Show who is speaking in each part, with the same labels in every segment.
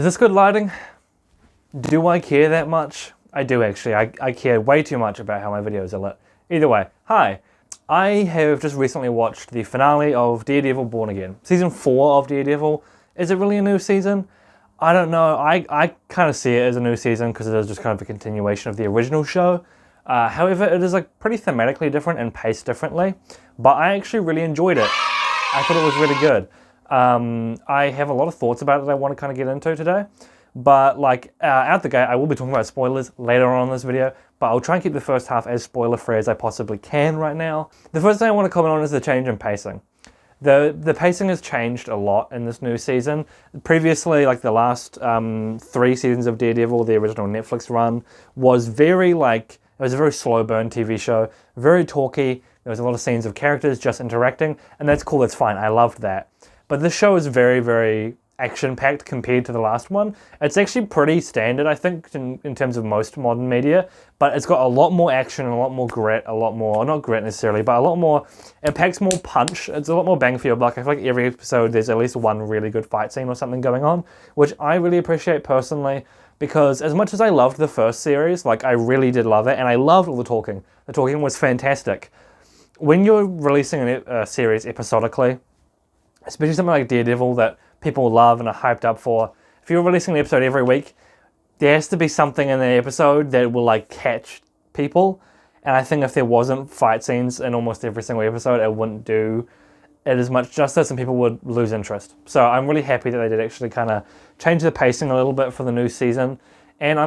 Speaker 1: Is this good lighting? Do I care that much? I do actually. I care way too much about how my videos are lit. Either way, hi. I have just recently watched the finale of Daredevil Born Again. Season 4 of Daredevil. Is it really a new season? I don't know. I kind of see it as a new season because it is just kind of a continuation of the original show. However, it is like pretty thematically different and paced differently. But I actually really enjoyed it. I thought it was really good. I have a lot of thoughts about it that I want to kind of get into today. But like out the gate, I will be talking about spoilers later on in this video, but I'll try and keep the first half as spoiler-free as I possibly can right now. The first thing I want to comment on is the change in pacing. The pacing has changed a lot in this new season. Previously, like the last 3 seasons of Daredevil, the original Netflix run, was very like, it was a very slow burn TV show, very talky. There was a lot of scenes of characters just interacting, and that's cool, that's fine, I loved that. But this show is very, very action-packed compared to the last one. It's actually pretty standard, I think, in terms of most modern media, but it's got a lot more action, a lot more grit, a lot more, not grit necessarily, but a lot more, it packs more punch. It's a lot more bang for your buck. I feel like every episode there's at least one really good fight scene or something going on, which I really appreciate personally, because as much as I loved the first series, like I really did love it, and I loved all the talking. The talking was fantastic. When you're releasing a series episodically, especially something like Daredevil that people love and are hyped up for, if you're releasing an episode every week, there has to be something in the episode that will like catch people. And I think if there wasn't fight scenes in almost every single episode, it wouldn't do it as much justice and people would lose interest. So I'm really happy that they did actually kind of change the pacing a little bit for the new season. And I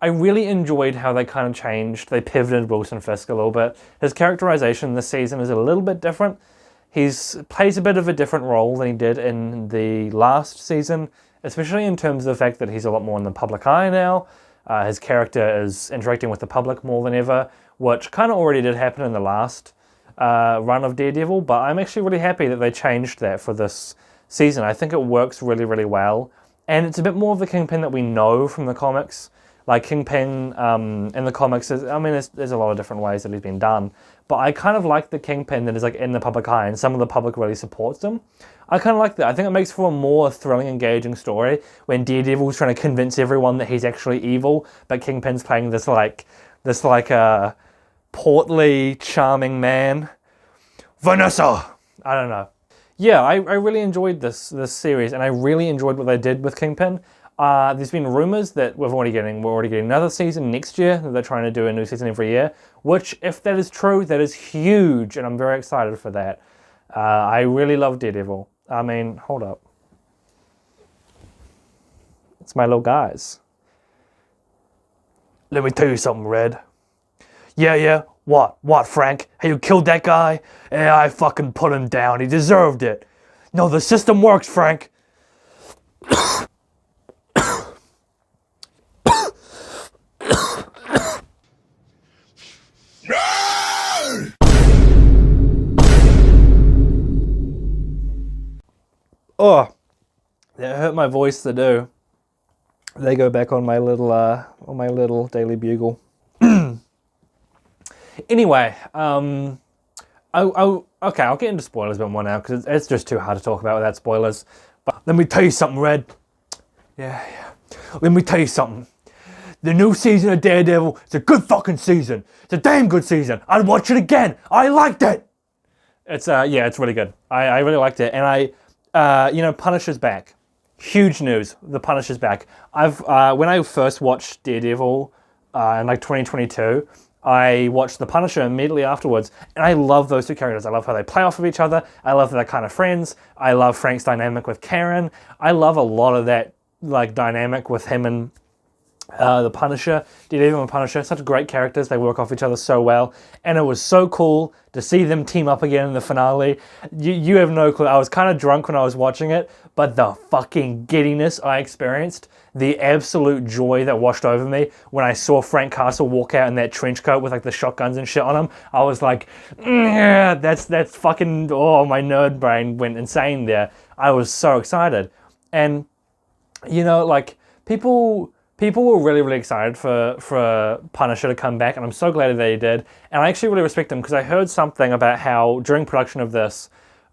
Speaker 1: really enjoyed how they kind of changed. They pivoted Wilson Fisk a little bit. His characterization this season is a little bit different. He plays a bit of a different role than he did in the last season, especially in terms of the fact that he's a lot more in the public eye now. His character is interacting with the public more than ever, which kind of already did happen in the last run of Daredevil, but I'm actually really happy that they changed that for this season. I think it works really, really well, and it's a bit more of the Kingpin that we know from the comics. Like Kingpin in the comics, there's a lot of different ways that he's been done, but I kind of like the Kingpin that is like in the public eye and some of the public really supports him. I kind of like that. I think it makes for a more thrilling, engaging story when Daredevil's trying to convince everyone that he's actually evil, but Kingpin's playing this portly, charming man. Vanessa! I don't know. Yeah, I really enjoyed this series, and I really enjoyed what they did with Kingpin. There's been rumors that we're already getting another season next year, that they're trying to do a new season every year, which, if that is true, that is huge, and I'm very excited for that. I really love Daredevil. I mean, hold up. It's my little guys. Let me tell you something, Red. Yeah, what? What, Frank? Hey, you killed that guy? Yeah, I fucking put him down. He deserved it. No, the system works, Frank. Oh, that hurt my voice to do. They go back on my little Daily Bugle. Anyway, okay, I'll get into spoilers a bit more now because it's just too hard to talk about without spoilers. But let me tell you something, Red. Yeah. Let me tell you something. The new season of Daredevil is a good fucking season. It's a damn good season. I'd watch it again. I liked it. It's it's really good. I really liked it, and Punisher's back. Huge news. The Punisher's back. When I first watched Daredevil in like 2022, I watched The Punisher immediately afterwards, and I love those two characters. I love how they play off of each other. I love that they're kind of friends. I love Frank's dynamic with Karen. I love a lot of that like dynamic with him and the Punisher. Daredevil and Punisher, such great characters. They work off each other so well, and it was so cool to see them team up again in the finale. You have no clue. I was kind of drunk when I was watching it, but the fucking giddiness I experienced, the absolute joy that washed over me when I saw Frank Castle walk out in that trench coat with like the shotguns and shit on him. I was like, yeah, that's fucking, oh, my nerd brain went insane there. I was so excited. And, like, people were really, really excited for Punisher to come back, and I'm so glad that they did. And I actually really respect them because I heard something about how during production of this,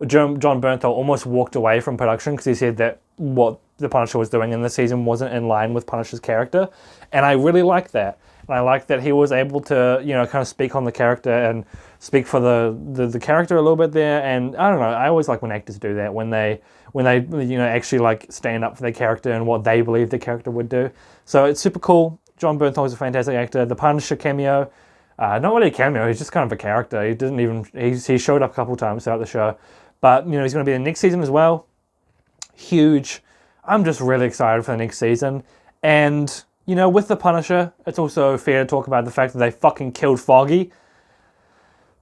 Speaker 1: John Bernthal almost walked away from production because he said that what the Punisher was doing in this season wasn't in line with Punisher's character, and I really like that. And I like that he was able to, kind of speak on the character and speak for the character a little bit there. And I don't know, I always like when actors do that, when they actually like stand up for their character and what they believe the character would do. So it's super cool. Jon Bernthal was a fantastic actor. The Punisher cameo, not really a cameo, he's just kind of a character. He showed up a couple times throughout the show. But, he's going to be in the next season as well. Huge. I'm just really excited for the next season. And, with the Punisher, it's also fair to talk about the fact that they fucking killed Foggy.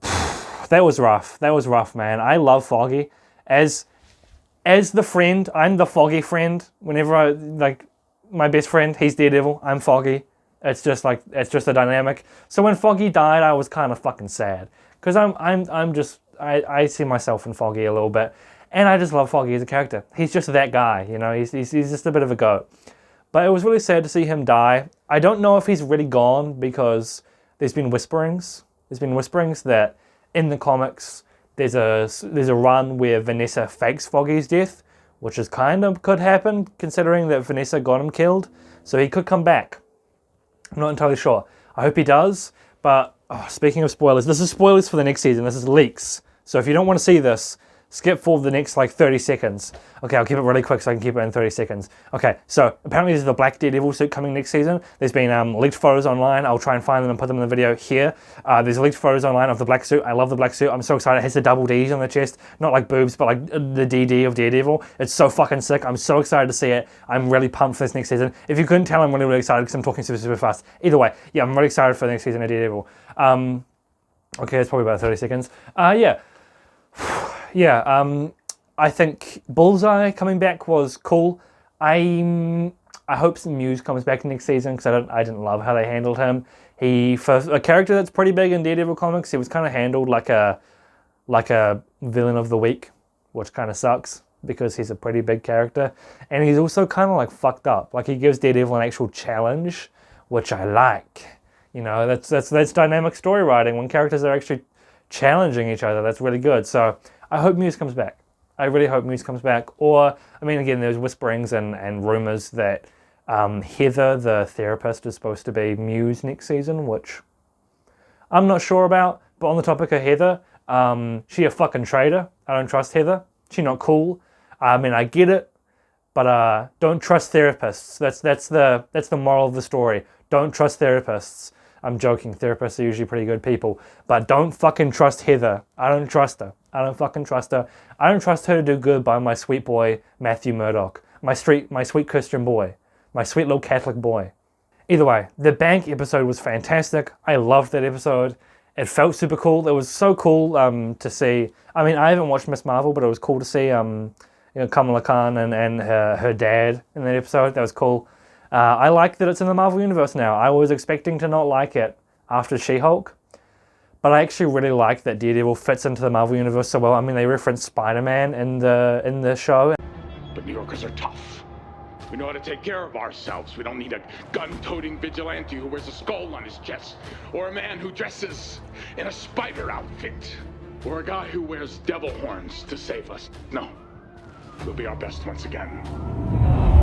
Speaker 1: That was rough. That was rough, man. I love Foggy. As the friend, I'm the Foggy friend. Whenever my best friend, he's Daredevil, I'm Foggy. It's just a dynamic. So when Foggy died, I was kind of fucking sad. Because I see myself in Foggy a little bit. And I just love Foggy as a character. He's just that guy, he's just a bit of a goat. But it was really sad to see him die. I don't know if he's really gone because there's been whisperings. There's been whisperings that in the comics there's a run where Vanessa fakes Foggy's death, which is kind of could happen considering that Vanessa got him killed. So he could come back. I'm not entirely sure. I hope he does. But speaking of spoilers, this is spoilers for the next season. This is leaks. So if you don't want to see this, skip forward the next 30 seconds. Okay, I'll keep it really quick so I can keep it in 30 seconds. Okay, so apparently there's the black Daredevil suit coming next season. There's been leaked photos online. I'll try and find them and put them in the video here. There's leaked photos online of the black suit. I love the black suit. I'm so excited. It has the double D's on the chest. Not like boobs, but like the DD of Daredevil. It's so fucking sick. I'm so excited to see it. I'm really pumped for this next season. If you couldn't tell, I'm really, really excited because I'm talking super, super fast. Either way, yeah, I'm really excited for the next season of Daredevil. Okay, it's probably about 30 seconds. I think Bullseye coming back was cool. I hope Muse comes back next season because I didn't love how they handled him. For a character that's pretty big in Daredevil comics, he was kind of handled like a villain of the week, which kind of sucks because he's a pretty big character, and he's also kind of fucked up. He gives Daredevil an actual challenge, which I like. That's dynamic story writing when characters are actually challenging each other. That's really good. So I hope Muse comes back. I really hope Muse comes back. Or, again, there's whisperings and rumors that Heather, the therapist, is supposed to be Muse next season, which I'm not sure about. But on the topic of Heather, she a fucking traitor. I don't trust Heather. She not cool. I get it, but don't trust therapists. That's the moral of the story. Don't trust therapists. I'm joking. Therapists are usually pretty good people. But don't fucking trust Heather. I don't trust her. I don't fucking trust her. I don't trust her to do good by my sweet boy, Matthew Murdock. My sweet Christian boy. My sweet little Catholic boy. Either way, the bank episode was fantastic. I loved that episode. It felt super cool. It was so cool to see. I haven't watched Miss Marvel, but it was cool to see Kamala Khan and her dad in that episode. That was cool. I like that it's in the Marvel Universe now. I was expecting to not like it after She-Hulk, but I actually really like that Daredevil fits into the Marvel Universe so well. They reference Spider-Man in the show.
Speaker 2: But New Yorkers are tough. We know how to take care of ourselves. We don't need a gun-toting vigilante who wears a skull on his chest, or a man who dresses in a spider outfit, or a guy who wears devil horns to save us. No, we'll be our best once again.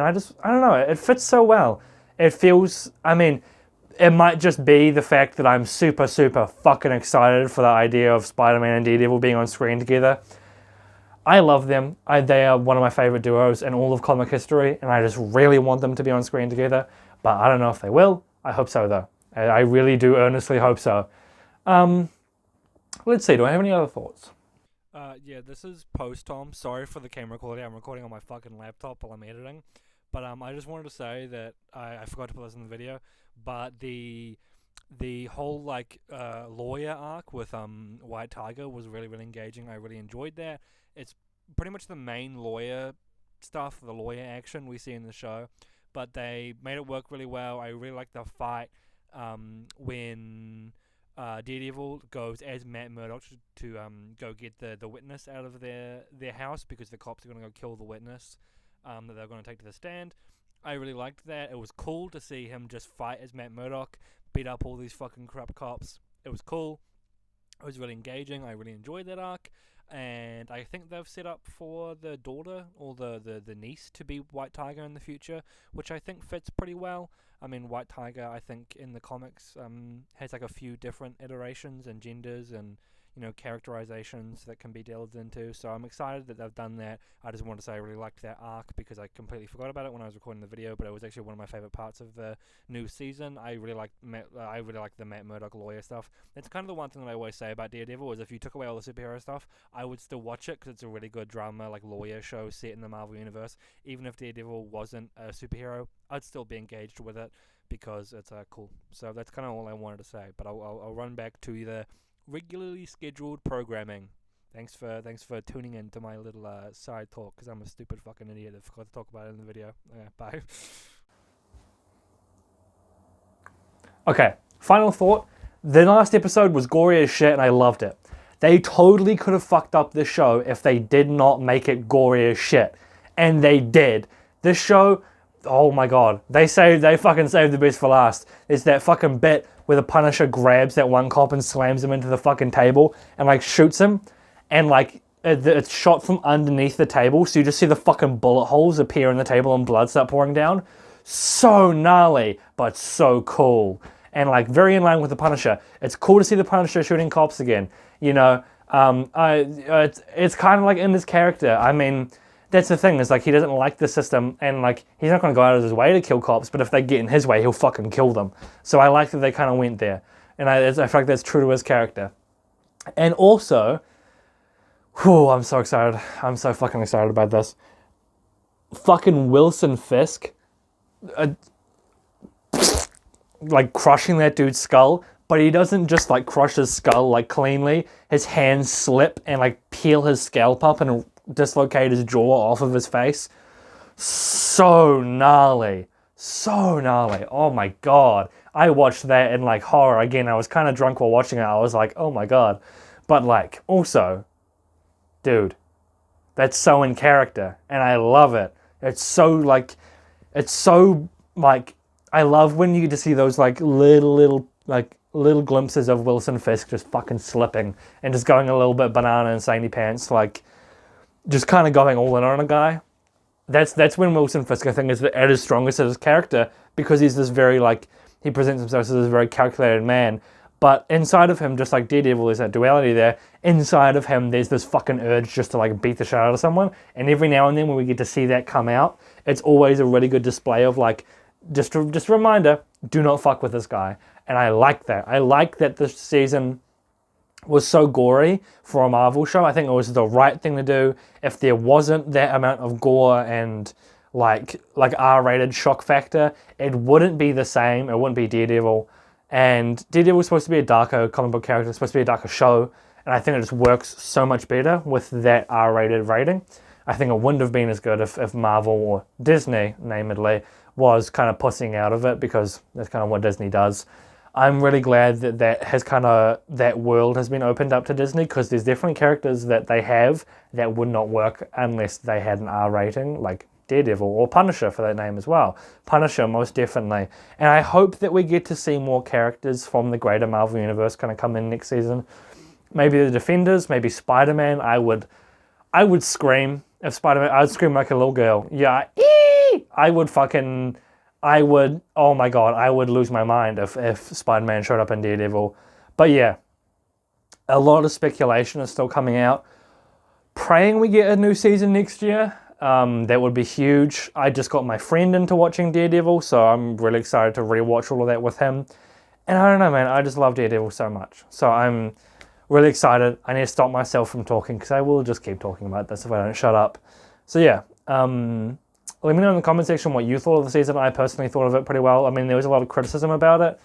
Speaker 1: I don't know, it fits so well. It feels, it might just be the fact that I'm super, super fucking excited for the idea of Spider-Man and Daredevil being on screen together. I love them. They are one of my favorite duos in all of comic history, and I just really want them to be on screen together, but I don't know if they will. I hope so, though. I really do earnestly hope so. Let's see, do I have any other thoughts? Yeah, this is post-Tom. Sorry for the camera quality. I'm recording on my fucking laptop while I'm editing. But I just wanted to say that I forgot to put this in the video, but the whole lawyer arc with White Tiger was really, really engaging. I really enjoyed that. It's pretty much the main lawyer stuff, the lawyer action we see in the show, but they made it work really well. I really liked the fight when Daredevil goes as Matt Murdock to go get the witness out of their house because the cops are going to go kill the witness that they're going to take to the stand. I really liked that. It was cool to see him just fight as Matt Murdock, beat up all these fucking corrupt cops. It was cool. It was really engaging. I really enjoyed that arc. and I think they've set up for the daughter or the niece to be White Tiger in the future, which I think fits pretty well. I mean, White Tiger, I think in the comics, has like a few different iterations and genders and characterizations that can be delved into. So I'm excited that they've done that. I just want to say I really liked that arc because I completely forgot about it when I was recording the video, but it was actually one of my favorite parts of the new season. I really like the Matt Murdock lawyer stuff. That's kind of the one thing that I always say about Daredevil is if you took away all the superhero stuff, I would still watch it because it's a really good drama, like lawyer show set in the Marvel universe. Even if Daredevil wasn't a superhero, I'd still be engaged with it because it's cool. So that's kind of all I wanted to say. But I'll run back to the regularly scheduled programming. Thanks for tuning in to my little side talk because I'm a stupid fucking idiot that forgot to talk about it in the video. Bye. Okay, final thought. The last episode was gory as shit and I loved it. They totally could have fucked up this show if they did not make it gory as shit. And they did. This show, oh my god. They fucking saved the best for last. It's that fucking bit where the Punisher grabs that one cop and slams him into the fucking table and like shoots him. And like it's shot from underneath the table, so you just see the fucking bullet holes appear in the table and blood start pouring down. So gnarly, but so cool. And like very in line with the Punisher. It's cool to see the Punisher shooting cops again. It's kind of like in this character. I mean, that's the thing, is like he doesn't like the system and like he's not going to go out of his way to kill cops, but if they get in his way, he'll fucking kill them. So I like that they kind of went there. And I feel like that's true to his character. And also, I'm so excited. I'm so fucking excited about this. Fucking Wilson Fisk, like crushing that dude's skull, but he doesn't just like crush his skull like cleanly. His hands slip and like peel his scalp up and dislocate his jaw off of his face. So gnarly. So gnarly. Oh my god. I watched that in like horror again. I was kind of drunk while watching it. I was like, oh my god. But like, also, dude, that's so in character and I love it. It's so like, I love when you get to see those like little glimpses of Wilson Fisk just fucking slipping and just going a little bit banana and sandy pants, like just kind of going all in on a guy. That's when Wilson Fisk, I think, is at his strongest as his character, because he's this very like, he presents himself as this very calculated man. But inside of him, just like Daredevil, there's that duality there. Inside of him, there's this fucking urge just to like beat the shit out of someone. And every now and then when we get to see that come out, it's always a really good display of like, just a reminder, do not fuck with this guy. And I like that. I like that this season was so gory for a Marvel show. I think it was the right thing to do. If there wasn't that amount of gore and like R-rated shock factor, it wouldn't be the same. It wouldn't be Daredevil. And Daredevil was supposed to be a darker comic book character. It's supposed to be a darker show. And I think it just works so much better with that R-rated rating. I think it wouldn't have been as good if Marvel or Disney, namely, was kind of pussing out of it, because that's kind of what Disney does. I'm really glad that world has been opened up to Disney, because there's different characters that they have that would not work unless they had an R rating, like Daredevil or Punisher for that name as well. Punisher, most definitely. And I hope that we get to see more characters from the greater Marvel universe kind of come in next season. Maybe the Defenders, maybe Spider-Man. I would scream if Spider-Man, I'd scream like a little girl. Yeah, oh my god, I would lose my mind if Spider-Man showed up in Daredevil. But yeah, a lot of speculation is still coming out. Praying we get a new season next year. That would be huge. I just got my friend into watching Daredevil, so I'm really excited to rewatch all of that with him. And I don't know, man, I just love Daredevil so much. So I'm really excited. I need to stop myself from talking, because I will just keep talking about this if I don't shut up. So yeah, let me know in the comment section what you thought of the season. I personally thought of it pretty well. I mean, there was a lot of criticism about it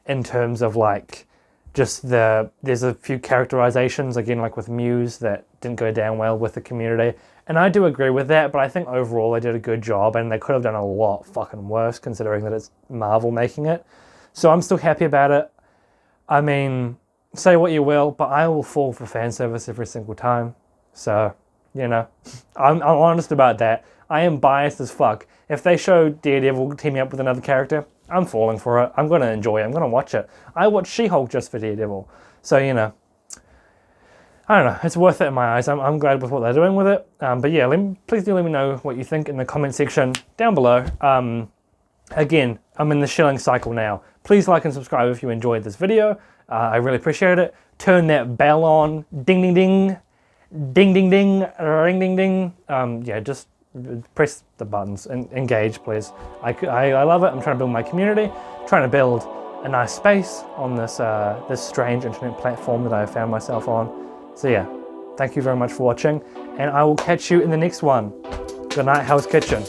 Speaker 1: in terms of like just there's a few characterizations, again, like with Muse, that didn't go down well with the community. And I do agree with that, but I think overall they did a good job, and they could have done a lot fucking worse considering that it's Marvel making it. So I'm still happy about it. I mean, say what you will, but I will fall for fan service every single time. So, you know, I'm honest about that. I am biased as fuck. If they show Daredevil teaming up with another character, I'm falling for it. I'm going to enjoy it. I'm going to watch it. I watched She-Hulk just for Daredevil. So, you know, I don't know, it's worth it in my eyes. I'm glad with what they're doing with it. But yeah, please do let me know what you think in the comment section down below. Again, I'm in the shilling cycle now. Please like and subscribe if you enjoyed this video. I really appreciate it. Turn that bell on. Ding, ding, ding. Ding, ding, ding. Ring, ding, ding. Yeah, just press the buttons and engage, please. I love it. I'm trying to build my community. Trying to build a nice space on this, this strange internet platform that I have found myself on. So yeah, thank you very much for watching, and I will catch you in the next one. Good night, Hell's Kitchen.